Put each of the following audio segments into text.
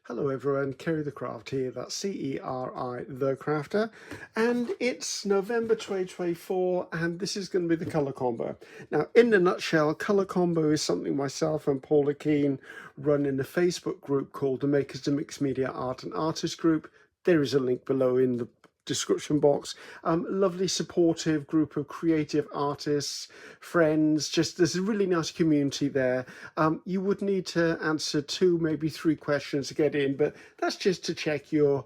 Hello everyone, Ceri the Crafter here, that's C-E-R-I the Crafter, and it's November 2024 and this is going to be the colour combo. Now in a nutshell, colour combo is something myself and Paula Keane run in a Facebook group called the Makers to Mixed Media Art and Artist Group. There is a link below in the description box. Lovely supportive group of creative artists, friends, just there's a really nice community there. You would need to answer 2, maybe 3 questions to get in, but that's just to check you're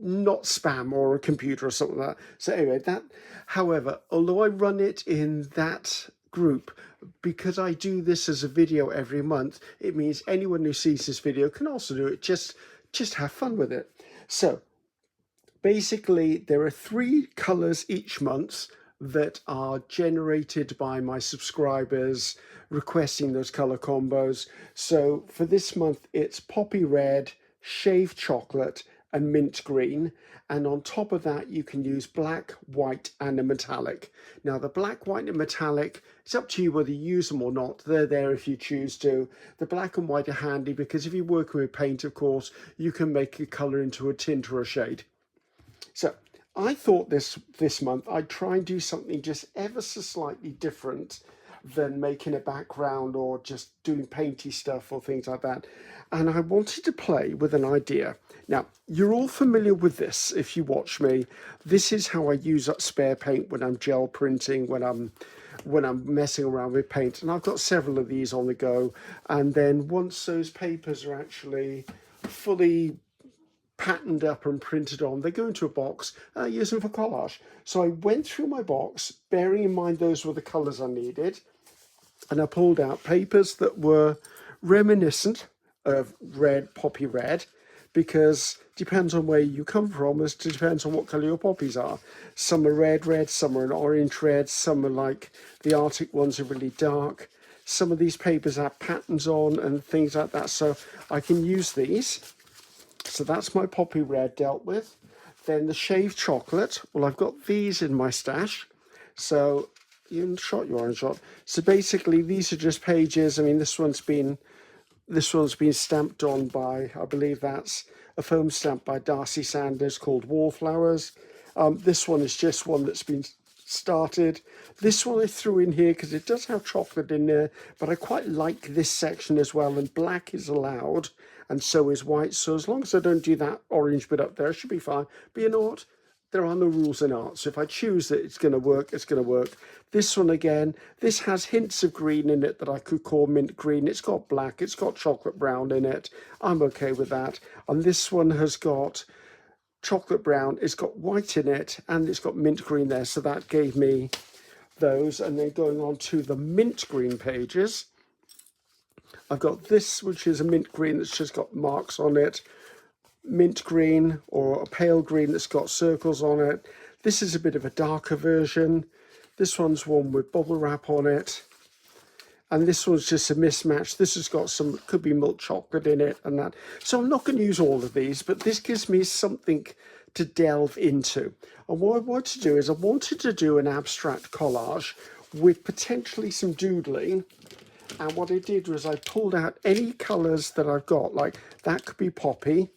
not spam or a computer or something like that. So anyway, however, although I run it in that group, because I do this as a video every month, it means anyone who sees this video can also do it. Just have fun with it. So basically, there are 3 colors each month that are generated by my subscribers requesting those color combos. So for this month, it's Poppy Red, Shaved Chocolate, and Mint Green. And on top of that, you can use black, white, and a metallic. Now, the black, white, and metallic, it's up to you whether you use them or not. They're there if you choose to. The black and white are handy because if you're working with paint, of course, you can make a color into a tint or a shade. So I thought this month I'd try and do something just ever so slightly different than making a background or just doing painty stuff or things like that. And I wanted to play with an idea. Now, you're all familiar with this if you watch me. This is how I use up spare paint when I'm gel printing, when I'm messing around with paint. And I've got several of these on the go. And then once those papers are actually fully patterned up and printed on, they go into a box, use them for collage. So I went through my box, bearing in mind those were the colours I needed, and I pulled out papers that were reminiscent of red, poppy red, because depends on where you come from, it depends on what colour your poppies are. Some are red, some are an orange red, some are like the Arctic ones are really dark. Some of these papers have patterns on and things like that, so I can use these. So that's my poppy red dealt with. Then the shaved chocolate. Well, I've got these in my stash. So you shot your orange shot. So basically, these are just pages. I mean, this one's been stamped on by, I believe that's a foam stamp by Darcy Sanders called Wallflowers. This one is just one that's been started. This one I threw in here because it does have chocolate in there, but I quite like this section as well, and black is allowed and so is white. So as long as I don't do that orange bit up there, it should be fine. But you know what? There are no rules in art. So if I choose that it's going to work, it's going to work. This one again, this has hints of green in it that I could call mint green. It's got black, it's got chocolate brown in it. I'm okay with that. And this one has got chocolate brown, it's got white in it, and it's got mint green there. So that gave me those. And then going on to the mint green pages, I've got this, which is a mint green that's just got marks on it, mint green or a pale green that's got circles on it. This is a bit of a darker version. This one's one with bubble wrap on it. And this one's just a mismatch. This has got some, could be milk chocolate in it and that. So I'm not going to use all of these, but this gives me something to delve into. And what I want to do is I wanted to do an abstract collage with potentially some doodling. And what I did was I pulled out any colours that I've got, like that could be poppy,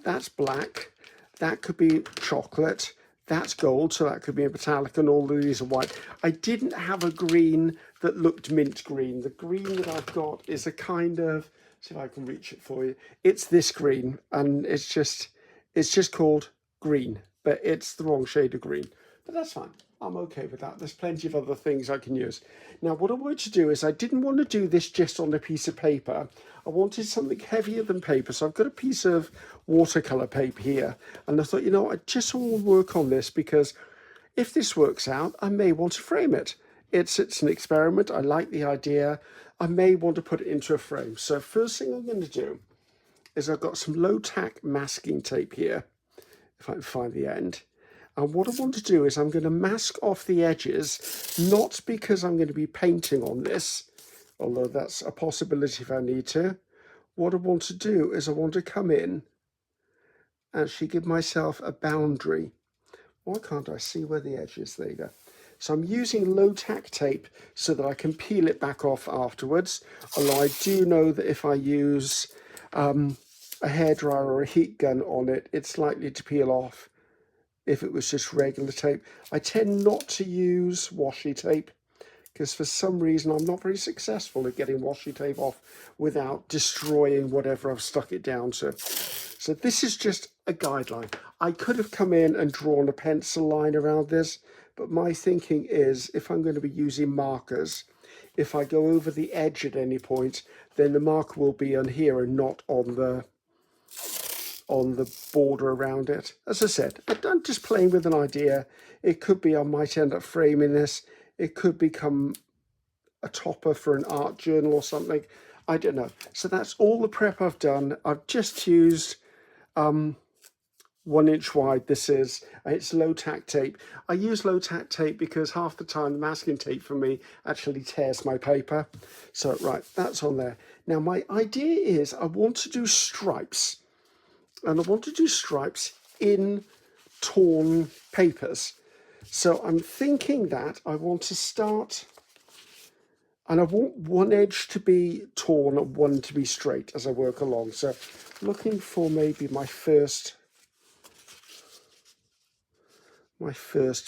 that's black, that could be chocolate, that's gold, so that could be a metallic, and all of these are white. I didn't have a green that looked mint green. The green that I've got is a kind of, see if I can reach it for you. It's this green, and it's just called green, but it's the wrong shade of green. But that's fine. I'm okay with that. There's plenty of other things I can use. Now, what I wanted to do is I didn't want to do this just on a piece of paper. I wanted something heavier than paper. So I've got a piece of watercolor paper here. And I thought, you know, I just want to work on this because if this works out, I may want to frame it. It's an experiment. I like the idea. I may want to put it into a frame. So first thing I'm going to do is I've got some low tack masking tape here, if I can find the end. And what I want to do is I'm going to mask off the edges, not because I'm going to be painting on this, although that's a possibility if I need to. What I want to do is I want to come in and actually give myself a boundary. Why can't I see where the edge is? There you go. So I'm using low tack tape so that I can peel it back off afterwards. Although I do know that if I use a hairdryer or a heat gun on it, it's likely to peel off if it was just regular tape. I tend not to use washi tape because for some reason I'm not very successful at getting washi tape off without destroying whatever I've stuck it down to. So this is just a guideline. I could have come in and drawn a pencil line around this, but my thinking is if I'm going to be using markers, if I go over the edge at any point, then the marker will be on here and not on the border around it. As I said, I'm just playing with an idea. It could be I might end up framing this. It could become a topper for an art journal or something. I don't know. So that's all the prep I've done. I've just used 1 inch wide. This is, it's low tack tape. I use low tack tape because half the time the masking tape for me actually tears my paper. So right, that's on there. Now my idea is I want to do stripes, and I want to do stripes in torn papers. So I'm thinking that I want to start, and I want one edge to be torn and one to be straight as I work along. So looking for maybe my first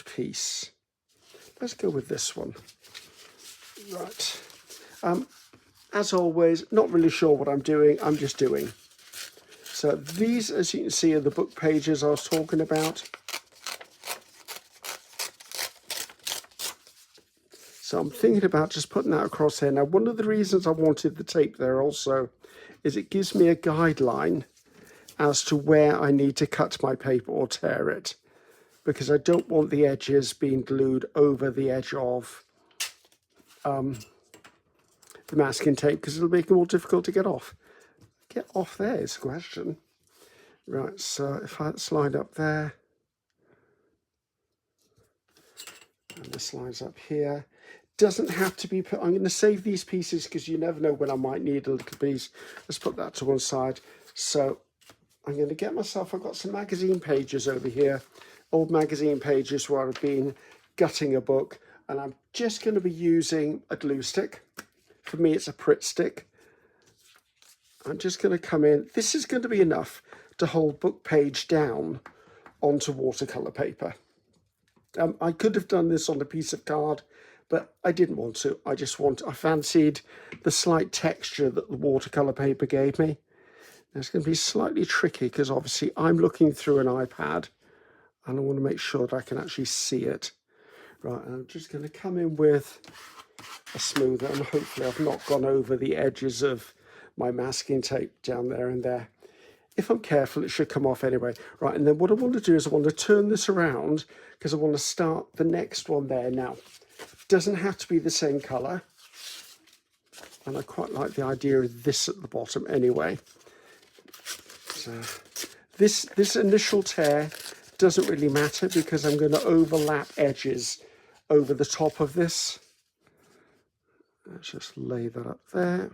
piece. Let's go with this one. Right. As always, not really sure what I'm doing. I'm just doing. So these, as you can see, are the book pages I was talking about. So I'm thinking about just putting that across here. Now, one of the reasons I wanted the tape there also is it gives me a guideline as to where I need to cut my paper or tear it, because I don't want the edges being glued over the edge of the masking tape, because it'll make it more difficult to get off. Get off there is the question. Right, so if that's lined up there, and this lines up here, doesn't have to be put. I'm going to save these pieces because you never know when I might need a little piece. Let's put that to one side. So I'm going to get myself, I've got some magazine pages over here, old magazine pages where I've been gutting a book, and I'm just going to be using a glue stick. For me, it's a Pritt stick. I'm just going to come in. This is going to be enough to hold book page down onto watercolor paper. I could have done this on a piece of card, but I didn't want to. I fancied the slight texture that the watercolor paper gave me. Now, it's going to be slightly tricky because obviously I'm looking through an iPad and I want to make sure that I can actually see it. Right, and I'm just going to come in with a smoother, and hopefully I've not gone over the edges of my masking tape down there and there. If I'm careful, it should come off anyway. Right, and then what I want to do is I want to turn this around because I want to start the next one there. Now, it doesn't have to be the same colour, and I quite like the idea of this at the bottom anyway. So this initial tear doesn't really matter because I'm going to overlap edges over the top of this. Let's just lay that up there.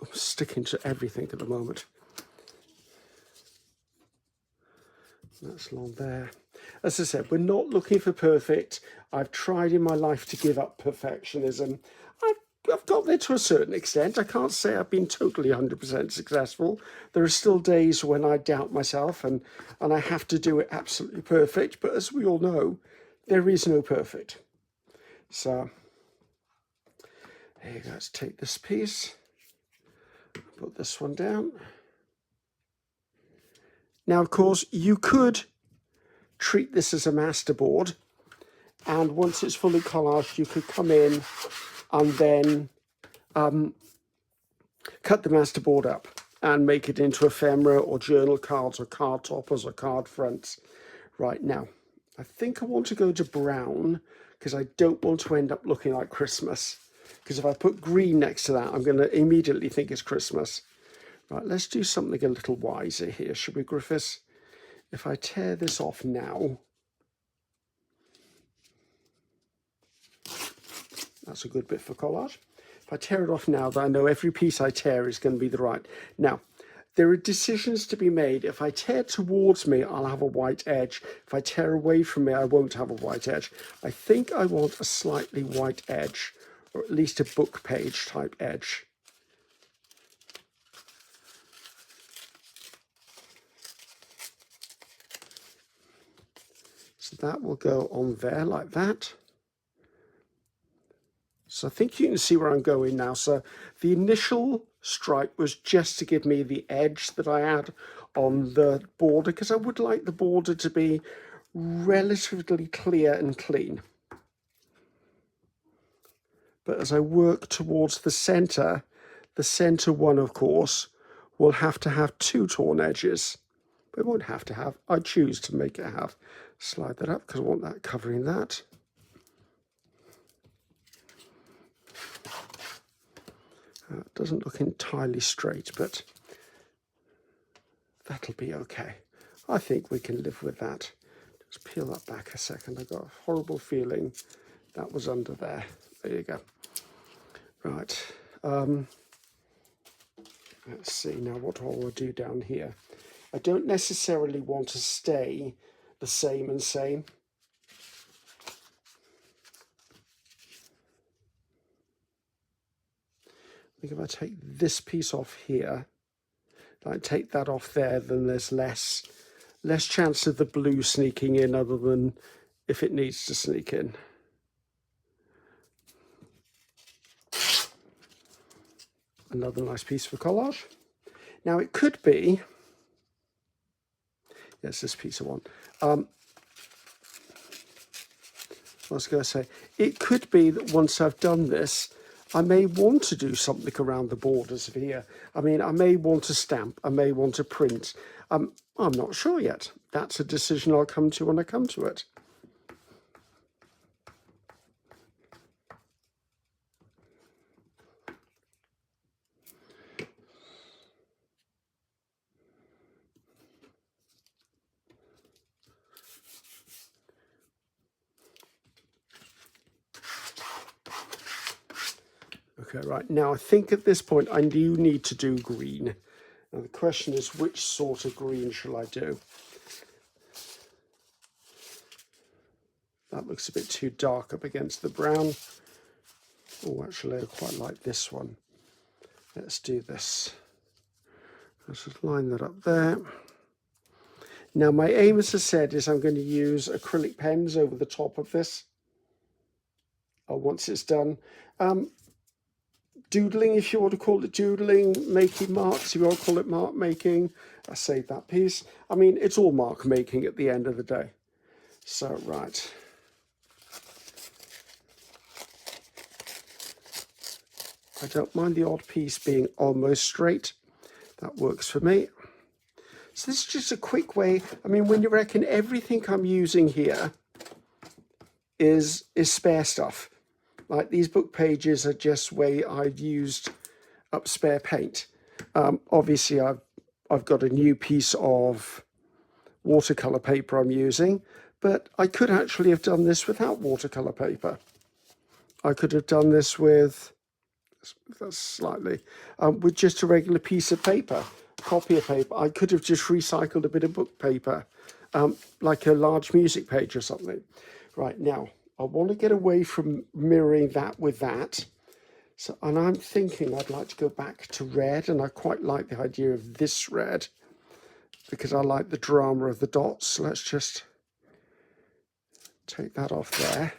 I'm sticking to everything at the moment. That's along there. As I said, we're not looking for perfect. I've tried in my life to give up perfectionism. I've got there to a certain extent. I can't say I've been totally 100% successful. There are still days when I doubt myself and I have to do it absolutely perfect. But as we all know, there is no perfect. So here you go. Let's take this piece, put this one down. Now, of course, you could treat this as a masterboard, and once it's fully collaged, you could come in and then cut the masterboard up and make it into ephemera or journal cards or card toppers or card fronts. Right, now, I think I want to go to brown because I don't want to end up looking like Christmas. Because if I put green next to that, I'm going to immediately think it's Christmas. Right, let's do something a little wiser here, should we, Griffiths? If I tear this off now, that's a good bit for collage. If I tear it off now, then I know every piece I tear is going to be the right. Now, there are decisions to be made. If I tear towards me, I'll have a white edge. If I tear away from me, I won't have a white edge. I think I want a slightly white edge, or at least a book page type edge. So that will go on there like that. So I think you can see where I'm going now. So the initial stripe was just to give me the edge that I had on the border, because I would like the border to be relatively clear and clean. But as I work towards the center one, of course, will have to have two torn edges. But it won't have to have. I choose to make it have. Slide that up because I want that covering that. It doesn't look entirely straight, but that'll be okay. I think we can live with that. Just peel that back a second. I got a horrible feeling that was under there. There you go. Right. Let's see now what I'll do down here. I don't necessarily want to stay the same and same. I think if I take this piece off here, I take that off there, then there's less chance of the blue sneaking in, other than if it needs to sneak in. Another nice piece for collage. Now it could be, yes, this piece I want. I was going to say, it could be that once I've done this, I may want to do something around the borders of here. I mean, I may want to stamp, I may want to print. I'm not sure yet. That's a decision I'll come to when I come to it. Okay, right, now I think at this point I do need to do green. Now the question is, which sort of green shall I do? That looks a bit too dark up against the brown. Oh, actually I quite like this one. Let's do this. Let's just line that up there. Now my aim, as I said, is I'm going to use acrylic pens over the top of this. Once it's done. Doodling, if you want to call it doodling, making marks, if you want to call it mark making. I saved that piece. I mean, it's all mark making at the end of the day. So, right. I don't mind the odd piece being almost straight. That works for me. So this is just a quick way. I mean, when you reckon everything I'm using here is spare stuff. Like these book pages are just where I've used up spare paint. Obviously, I've got a new piece of watercolor paper I'm using, but I could actually have done this without watercolor paper. I could have done this with, that's slightly, with just a regular piece of paper, copy of paper. I could have just recycled a bit of book paper, like a large music page or something. Right, now, I want to get away from mirroring that with that. So, and I'm thinking I'd like to go back to red, and I quite like the idea of this red because I like the drama of the dots. So let's just take that off there.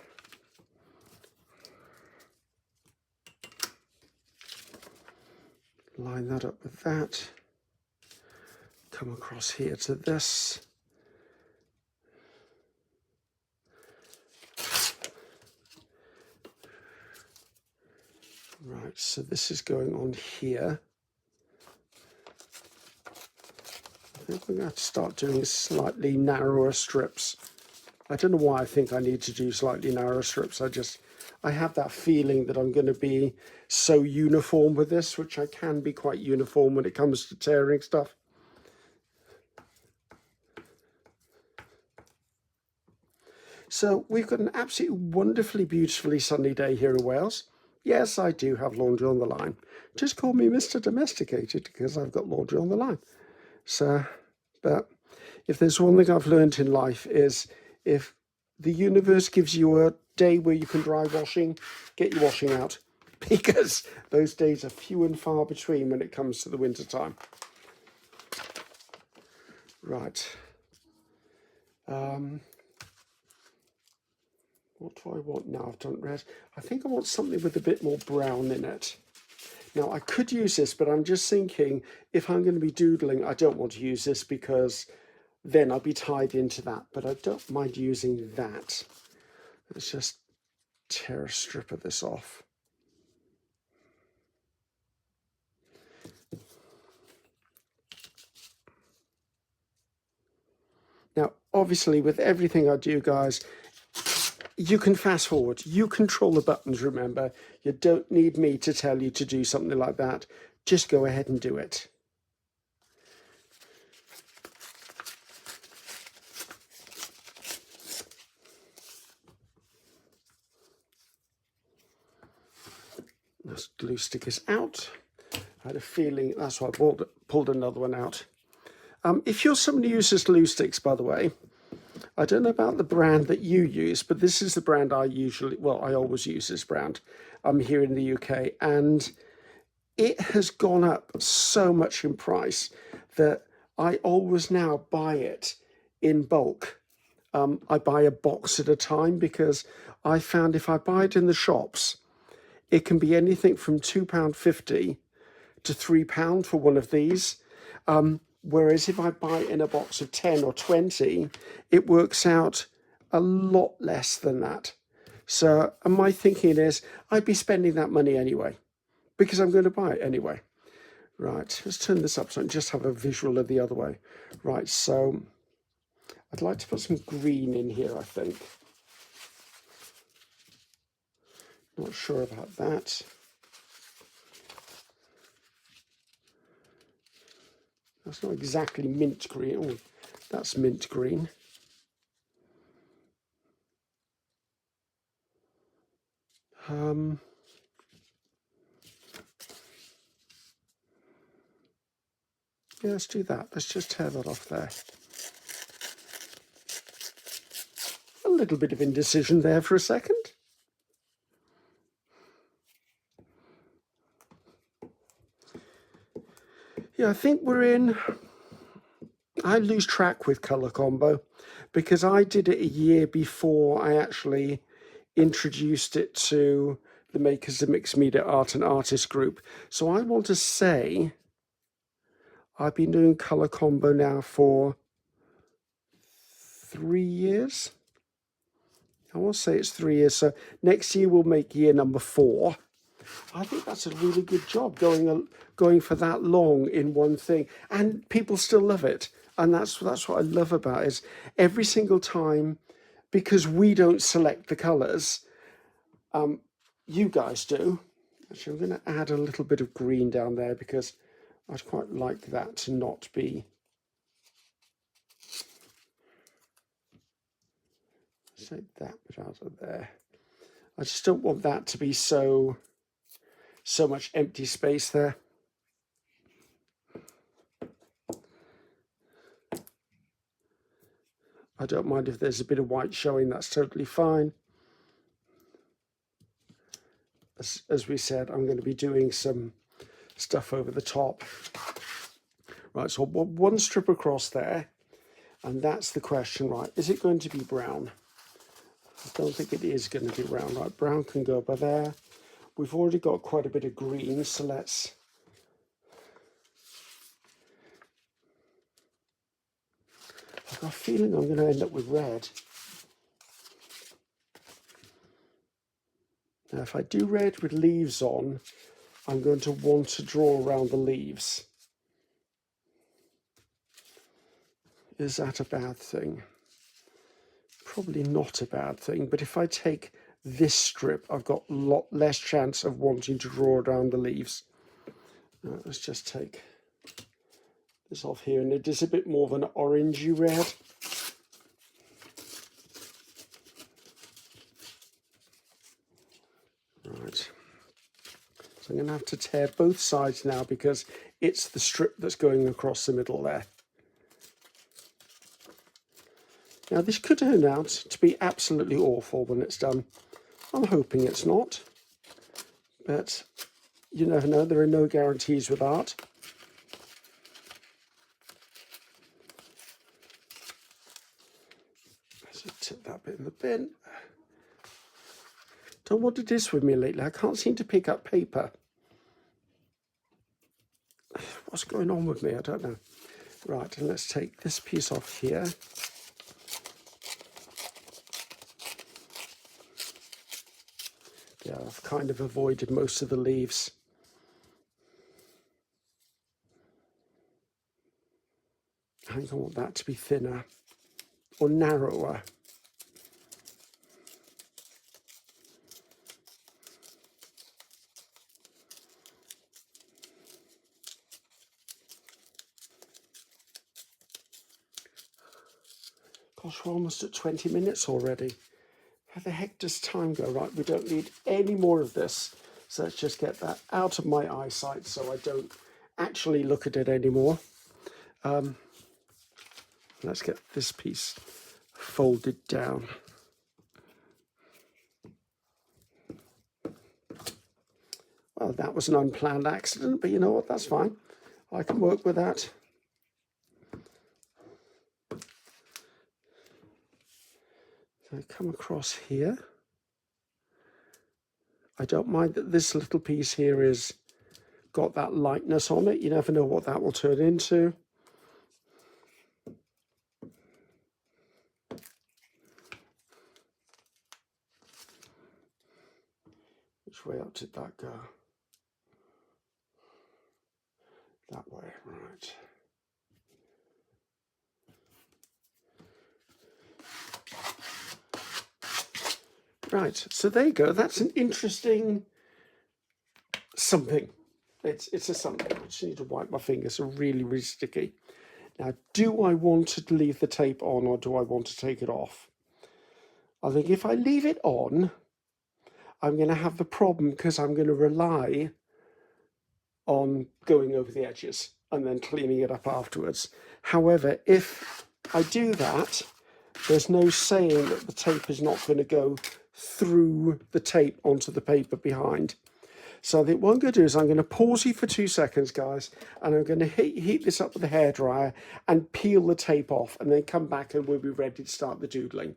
Line that up with that. Come across here to this. Right, so this is going on here. I think we're going to have to start doing slightly narrower strips. I don't know why I think I need to do slightly narrower strips. I have that feeling that I'm going to be so uniform with this, which I can be quite uniform when it comes to tearing stuff. So we've got an absolutely wonderfully, beautifully sunny day here in Wales. Yes, I do have laundry on the line. Just call me Mr. Domesticated because I've got laundry on the line. So, but if there's one thing I've learned in life is if the universe gives you a day where you can dry washing, get your washing out, because those days are few and far between when it comes to the winter time. Right. What do I want now? I've done red. I think I want something with a bit more brown in it. Now, I could use this, but I'm just thinking if I'm going to be doodling, I don't want to use this because then I'll be tied into that. But I don't mind using that. Let's just tear a strip of this off. Now, obviously, with everything I do, guys, you can fast forward. You control the buttons, remember. You don't need me to tell you to do something like that. Just go ahead and do it. This glue stick is out. I had a feeling that's why I pulled another one out. If you're somebody who uses glue sticks, by the way, I don't know about the brand that you use, but this is the brand I always use this brand. I'm here in the UK, and it has gone up so much in price that I always now buy it in bulk. I buy a box at a time because I found if I buy it in the shops, it can be anything from £2.50 to £3 for one of these. Whereas if I buy it in a box of 10 or 20, it works out a lot less than that. So my thinking is I'd be spending that money anyway because I'm going to buy it anyway. Right, let's turn this up so I can just have a visual of the other way. Right, so I'd like to put some green in here, I think. Not sure about that. That's not exactly mint green. Oh, that's mint green. Yeah, let's do that. Let's just tear that off there. A little bit of indecision there for a second. Yeah, I think we're in... I lose track with colour combo because I did it a year before I actually introduced it to the makers of Mixed Media Art and Artist Group. So I want to say I've been doing colour combo now for 3 years. I want to say it's 3 years. So next year we'll make year number 4. I think that's a really good job going for that long in one thing, and people still love it. And that's what I love about it, is every single time, because we don't select the colours, you guys do. Actually, I'm going to add a little bit of green down there because I'd quite like that to not be. Take that bit out of there. I just don't want that to be so much empty space there. I don't mind if there's a bit of white showing, that's totally fine. As we said, I'm going to be doing some stuff over the top. Right, so one strip across there, and that's the question, right? Is it going to be brown? I don't think it is going to be brown. Right, brown can go by there. We've already got quite a bit of green, so let's... I've got a feeling I'm going to end up with red. Now, if I do red with leaves on, I'm going to want to draw around the leaves. Is that a bad thing? Probably not a bad thing, but if I take this strip, I've got a lot less chance of wanting to draw around the leaves. Let's just take this off here, and it is a bit more of an orangey red. Right. So I'm going to have to tear both sides now because it's the strip that's going across the middle there. Now this could turn out to be absolutely awful when it's done. I'm hoping it's not, but you never know, there are no guarantees with art. So tip that bit in the bin. Don't know what it is with me lately, I can't seem to pick up paper. What's going on with me? I don't know. Right, and let's take this piece off here. Yeah, I've kind of avoided most of the leaves. I think I want that to be thinner or narrower. Gosh, we're almost at 20 minutes already. How the heck does time go? Right, we don't need any more of this. So let's just get that out of my eyesight so I don't actually look at it anymore. Let's get this piece folded down. Well, that was an unplanned accident, but you know what? That's fine. I can work with that. So I come across here. I don't mind that this little piece here is got that lightness on it. You never know what that will turn into. Which way up did that go? That way, right. Right, so there you go. That's an interesting something. It's a something. I just need to wipe my fingers. They're really, really sticky. Now, do I want to leave the tape on or do I want to take it off? I think if I leave it on, I'm going to have the problem because I'm going to rely on going over the edges and then cleaning it up afterwards. However, if I do that, there's no saying that the tape is not going to go through the tape onto the paper behind. So I think what I'm going to do is I'm going to pause you for 2 seconds, guys, and I'm going to heat this up with a hairdryer and peel the tape off and then come back and we'll be ready to start the doodling.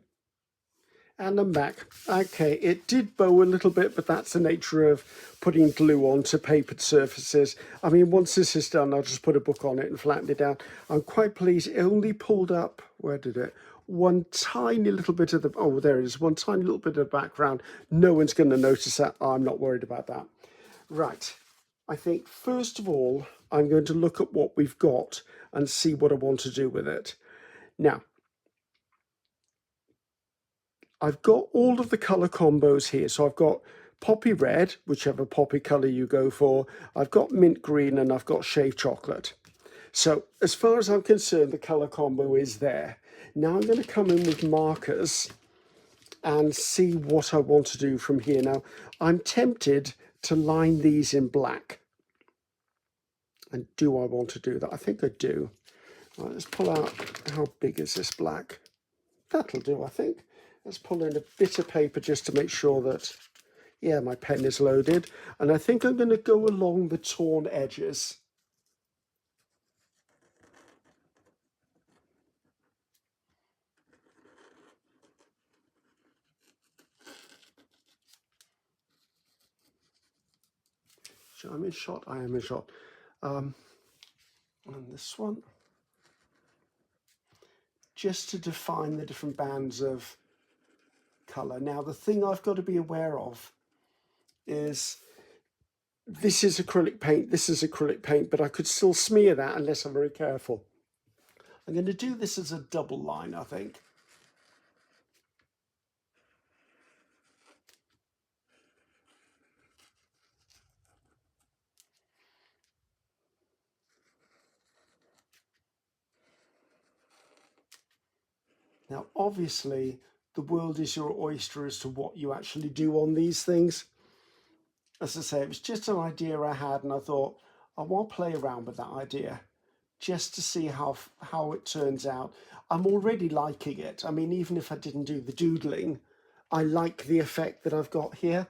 And I'm back. Okay, it did bow a little bit, but that's the nature of putting glue onto papered surfaces. I mean, once this is done, I'll just put a book on it and flatten it down. I'm quite pleased. It only pulled up, where did it? One tiny little bit of the, oh, there it is, one tiny little bit of the background. No one's going to notice that. I'm not worried about that. Right, I think first of all, I'm going to look at what we've got and see what I want to do with it. Now, I've got all of the colour combos here. So I've got poppy red, whichever poppy colour you go for. I've got mint green and I've got shaved chocolate. So as far as I'm concerned, the colour combo is there. Now I'm going to come in with markers and see what I want to do from here. Now, I'm tempted to line these in black. And do I want to do that? I think I do. Right, let's pull out, how big is this black? That'll do, I think. Let's pull in a bit of paper just to make sure that, yeah, my pen is loaded. And I think I'm going to go along the torn edges. So I'm in shot, I am in shot. And this one, just to define the different bands of colour. Now, the thing I've got to be aware of is this is acrylic paint, this is acrylic paint, but I could still smear that unless I'm very careful. I'm going to do this as a double line, I think. Now, obviously, the world is your oyster as to what you actually do on these things. as I say, it was just an idea I had, and I thought I want to play around with that idea just to see how it turns out. I'm already liking it. I mean, even if I didn't do the doodling, I like the effect that I've got here.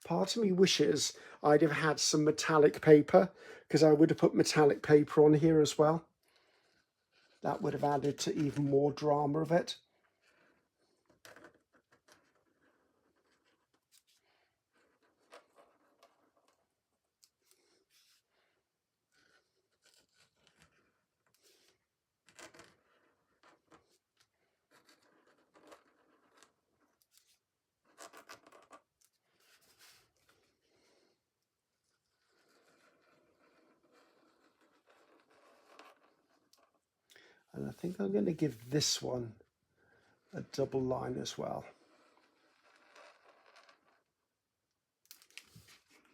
Part of me wishes I'd have had some metallic paper, because I would have put metallic paper on here as well. That would have added to even more drama of it. And I think I'm going to give this one a double line as well.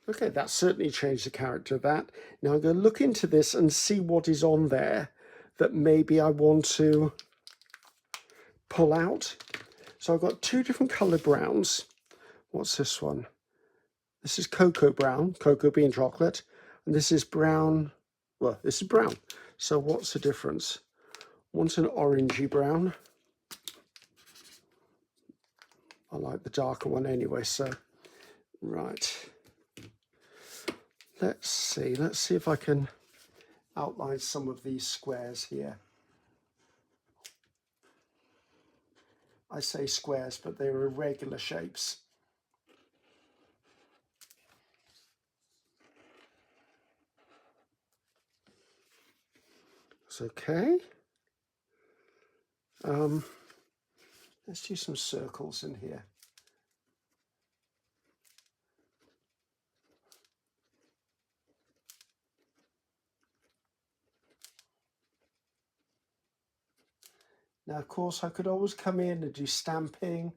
Okay, that certainly changed the character of that. Now I'm going to look into this and see what is on there that maybe I want to pull out. So I've got two different colored browns. What's this one? This is cocoa brown, cocoa bean chocolate, and this is brown. Well, this is brown. So what's the difference? One's an orangey brown. I like the darker one anyway, so right. Let's see if I can outline some of these squares here. I say squares, but they're irregular shapes. It's okay. Let's do some circles in here. Now, of course, I could always come in and do stamping.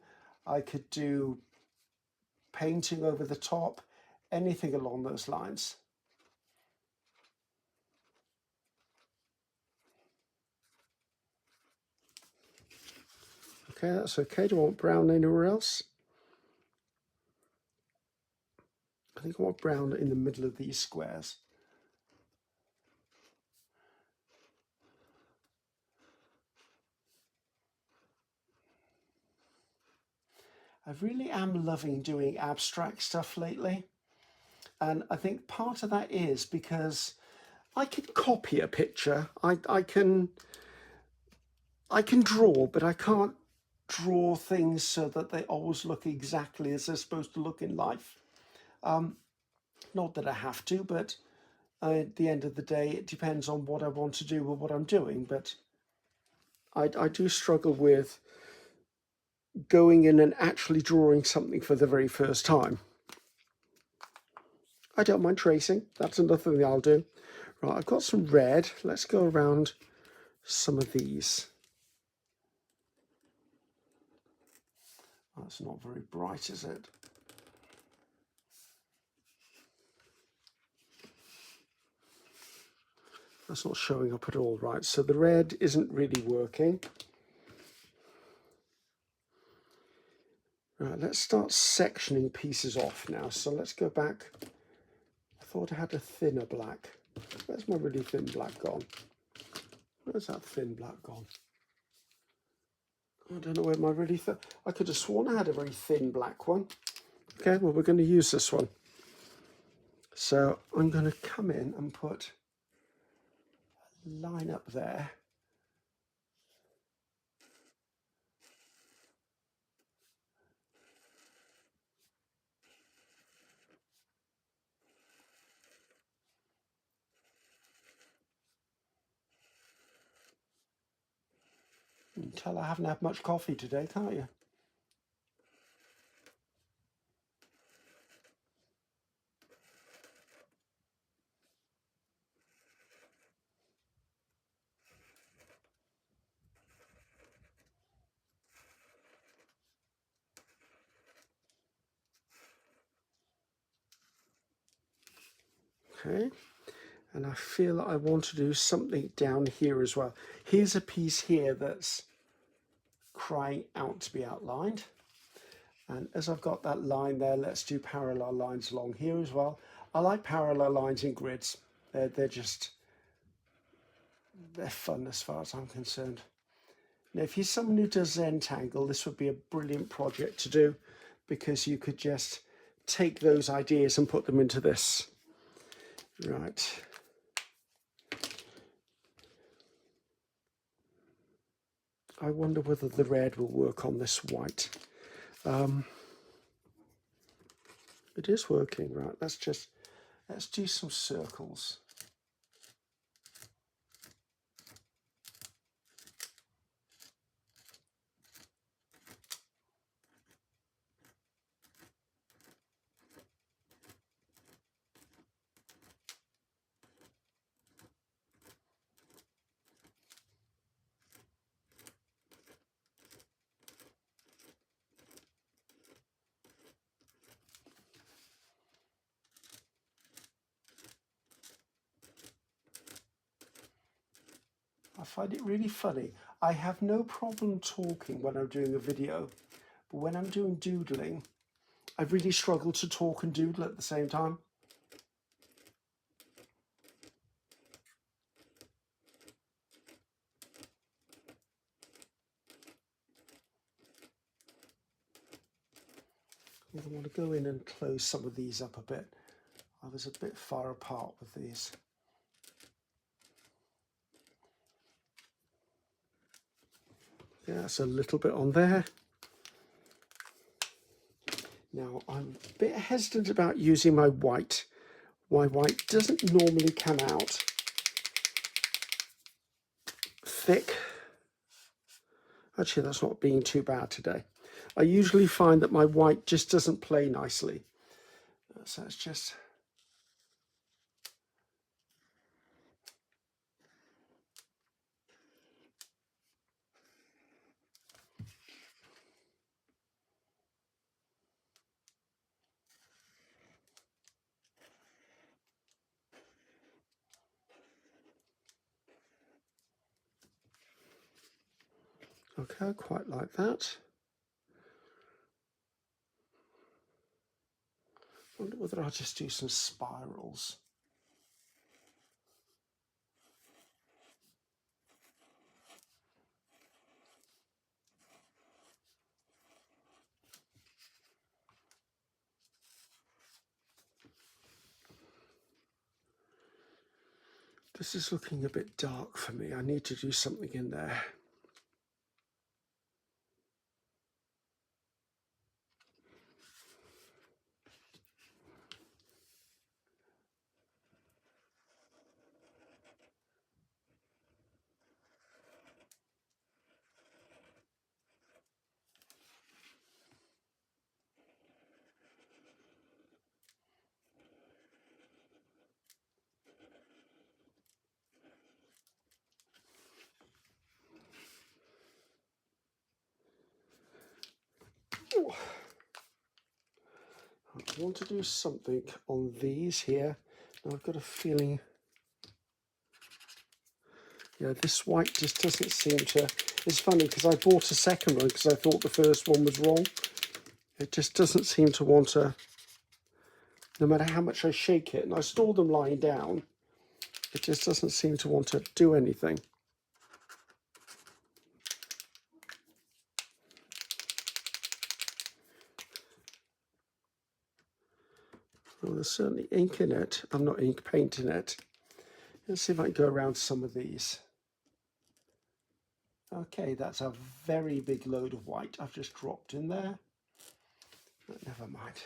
I could do painting over the top, anything along those lines. Okay, that's okay. Do I want brown anywhere else? I think I want brown in the middle of these squares. I really am loving doing abstract stuff lately. And I think part of that is because I can copy a picture. I can draw, but I can't draw things so that they always look exactly as they're supposed to look in life. Not that I have to, but at the end of the day, it depends on what I want to do with what I'm doing. But I do struggle with going in and actually drawing something for the very first time. I don't mind tracing. That's another thing I'll do. Right, I've got some red. Let's go around some of these. That's not very bright, is it? That's not showing up at all, right? So the red isn't really working. Right, let's start sectioning pieces off now. So let's go back. I thought I had a thinner black. Where's my really thin black gone? Where's that thin black gone? I don't know where my really thin... I could have sworn I had a very thin black one. Okay, well, we're going to use this one. So I'm going to come in and put a line up there. You can tell I haven't had much coffee today, can't you? Okay, And I feel that I want to do something down here as well. Here's a piece here that's crying out to be outlined. And as I've got that line there, let's do parallel lines along here as well. I like parallel lines in grids. They're fun as far as I'm concerned. Now, if you're someone who does Zentangle, this would be a brilliant project to do, because you could just take those ideas and put them into this. Right. I wonder whether the red will work on this white. It is working, right? Let's do some circles. I find it really funny. I have no problem talking when I'm doing a video, but when I'm doing doodling, I really struggle to talk and doodle at the same time. I want to go in and close some of these up a bit. I was a bit far apart with these. Yeah, that's a little bit on there. Now, I'm a bit hesitant about using my white. My white doesn't normally come out thick. Actually, that's not being too bad today. I usually find that my white just doesn't play nicely. So it's just... Okay, I quite like that. I wonder whether I'll just do some spirals. This is looking a bit dark for me. I need to do something in there. Ooh. I want to do something on these here. Now I've got a feeling, yeah, this white just doesn't seem to... It's funny because I bought a second one because I thought the first one was wrong. It just doesn't seem to want to, no matter how much I shake it, and I store them lying down, it just doesn't seem to want to do anything. Well, there's certainly ink in it. I'm not ink, paint in it. Let's see if I can go around some of these. Okay, that's a very big load of white I've just dropped in there. But never mind.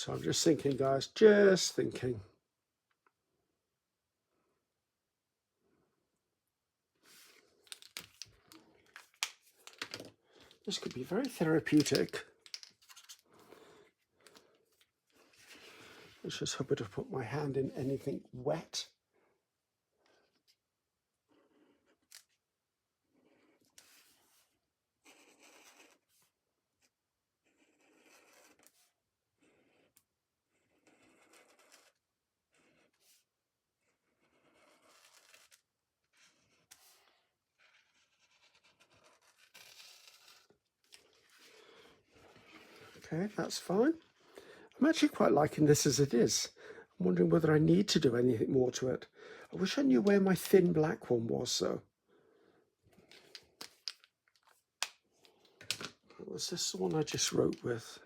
So I'm just thinking, guys, just thinking. This could be very therapeutic. Let's just hope I don't put my hand in anything wet. Okay, that's fine. I'm actually quite liking this as it is. I'm wondering whether I need to do anything more to it. I wish I knew where my thin black one was, though. Was this the one I just wrote with?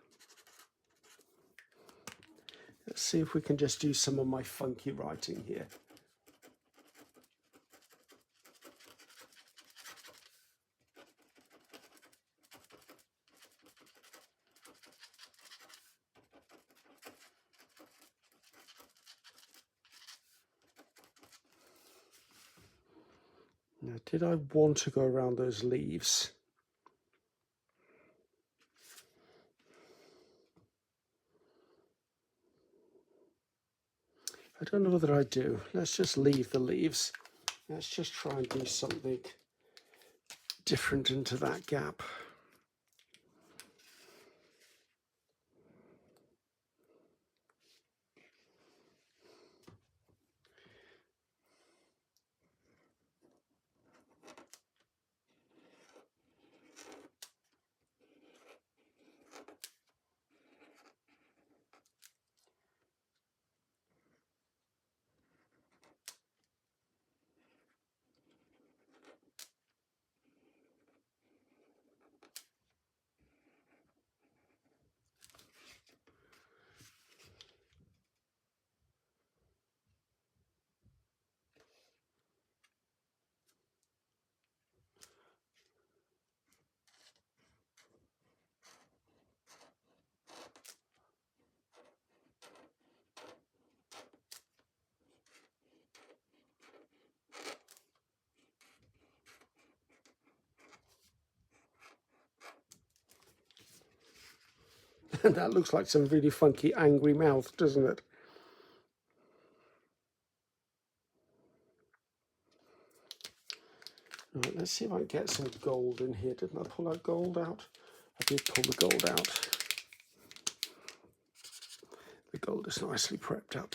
Let's see if we can just do some of my funky writing here. Now, did I want to go around those leaves? I don't know whether I do. Let's just leave the leaves. Let's just try and do something different into that gap. And that looks like some really funky, angry mouth, doesn't it? Right, let's see if I can get some gold in here. Didn't I pull that gold out? I did pull the gold out. The gold is nicely prepped up.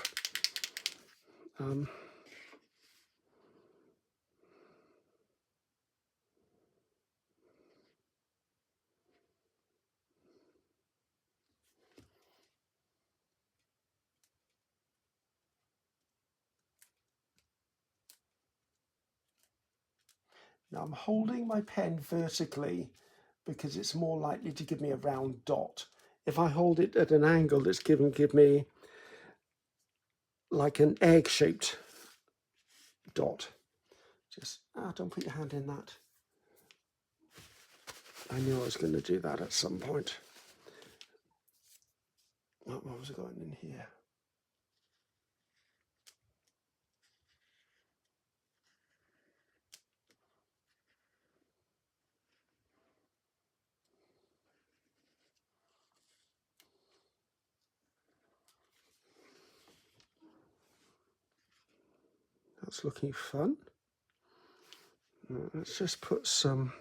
Now I'm holding my pen vertically because it's more likely to give me a round dot. If I hold it at an angle, it's give me like an egg-shaped dot. Just, don't put your hand in that. I knew I was going to do that at some point. Oh, what was going in here? That's looking fun. Let's just put some...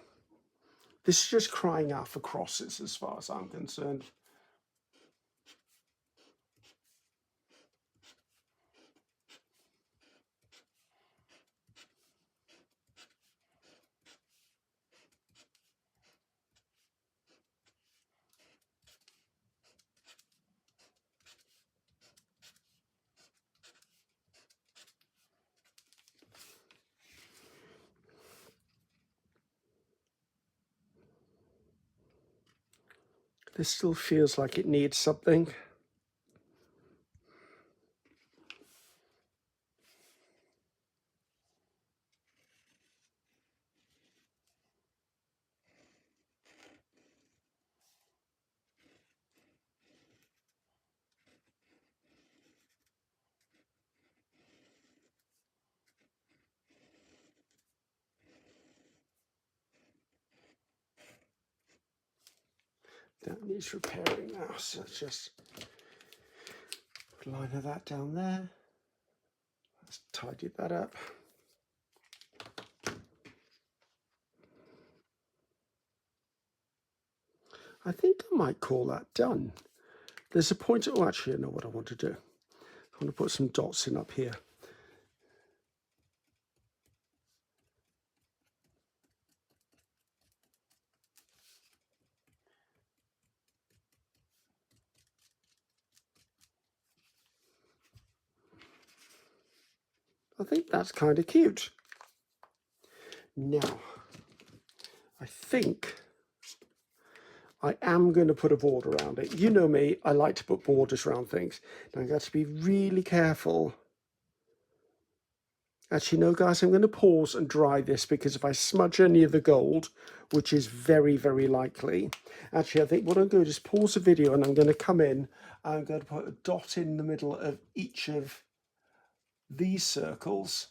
This is just crying out for crosses as far as I'm concerned. This still feels like it needs something. That needs repairing now, so let's just put a line of that down there. Let's tidy that up. I think I might call that done. There's a point, oh actually I know what I want to do. I want to put some dots in up here. I think that's kind of cute. Now, I think I am going to put a border around it. You know me, I like to put borders around things. Now I've got to be really careful. Actually, no guys, I'm going to pause and dry this because if I smudge any of the gold, which is very, very likely. Actually, I think what I'm going to do is pause the video and I'm going to come in. I'm going to put a dot in the middle of each of these circles.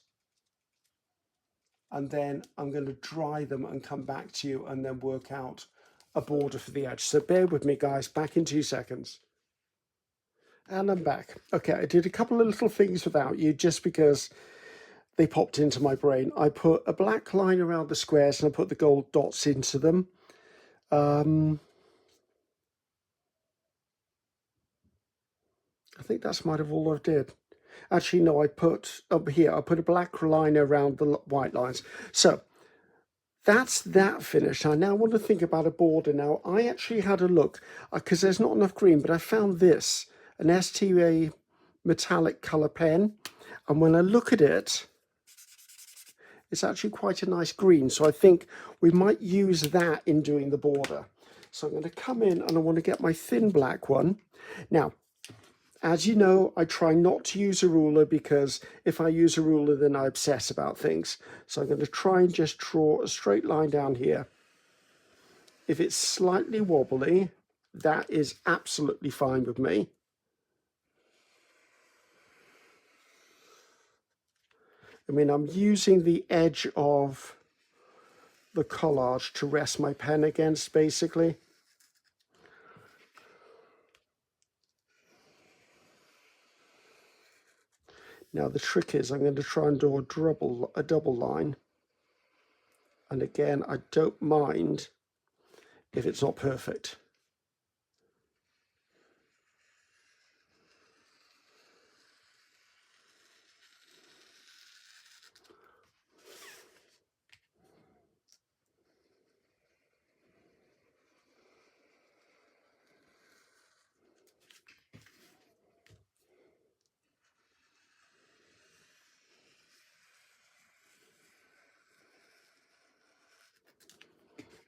And then I'm going to dry them and come back to you and then work out a border for the edge. So bear with me, guys, back in 2 seconds. And I'm back. Okay, I did a couple of little things without you just because they popped into my brain. I put a black line around the squares and I put the gold dots into them. I think that's might have all I did. Actually, no, I put up here, I put a black line around the white lines. So that's that finished. I now want to think about a border. Now, I actually had a look because there's not enough green, but I found this, an STA metallic color pen. And when I look at it, it's actually quite a nice green. So I think we might use that in doing the border. So I'm going to come in and I want to get my thin black one. Now, as you know, I try not to use a ruler because if I use a ruler, then I obsess about things. So I'm going to try and just draw a straight line down here. If it's slightly wobbly, that is absolutely fine with me. I mean, I'm using the edge of the collage to rest my pen against, basically. Now the trick is I'm going to try and do a double line. And again, I don't mind if it's not perfect.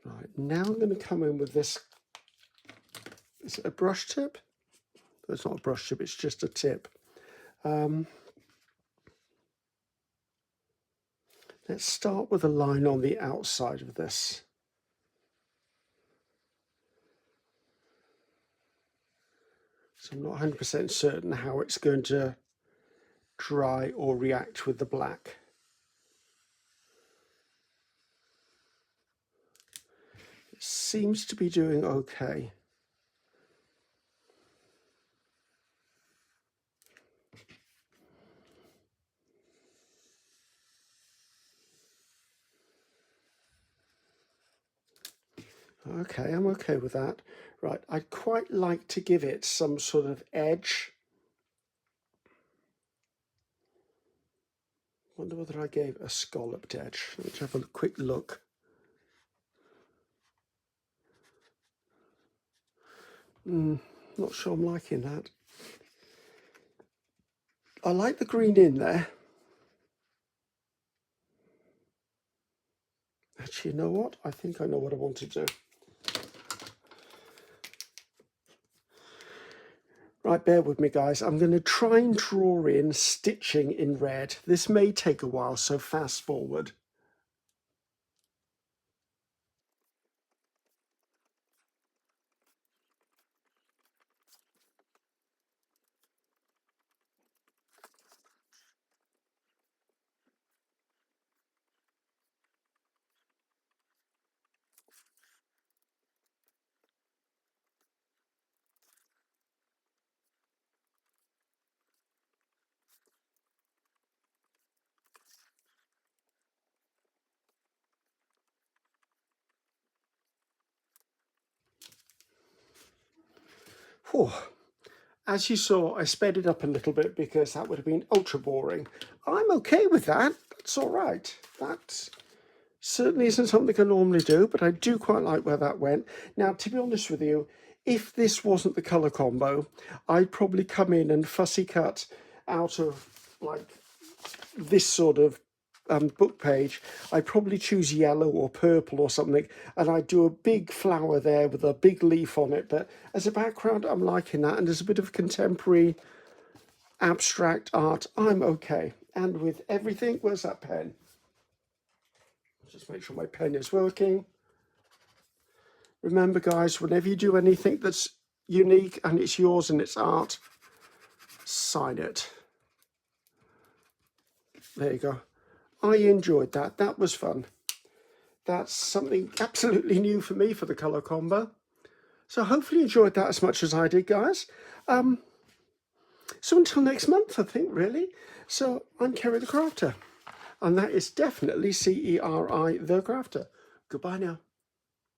Right, now I'm going to come in with this. Is it a brush tip? It's not a brush tip, it's just a tip. Let's start with a line on the outside of this. So I'm not 100% certain how it's going to dry or react with the black. It seems to be doing okay. Okay, I'm okay with that. Right, I'd quite like to give it some sort of edge. Wonder whether I gave a scalloped edge. Let's have a quick look. Not sure I'm liking that. I like the green in there. Actually, you know what? I think I know what I want to do. Right, bear with me, guys. I'm going to try and draw in stitching in red. This may take a while, so fast forward. Whew. As you saw, I sped it up a little bit because that would have been ultra boring. I'm okay with that. That's all right. That certainly isn't something I normally do, but I do quite like where that went. Now, to be honest with you, if this wasn't the colour combo, I'd probably come in and fussy cut out of like this sort of book page. I'd probably choose yellow or purple or something, and I'd do a big flower there with a big leaf on it. But as a background, I'm liking that, and there's a bit of contemporary abstract art. I'm okay. And with everything, where's that pen? Just make sure my pen is working. Remember, guys, whenever you do anything that's unique and it's yours and it's art, sign it. There you go. I enjoyed that. That was fun. That's something absolutely new for me for the colour combo. So hopefully you enjoyed that as much as I did, guys. So until next month, I think, really. So I'm Ceri the Crafter. And that is definitely Ceri the Crafter. Goodbye now.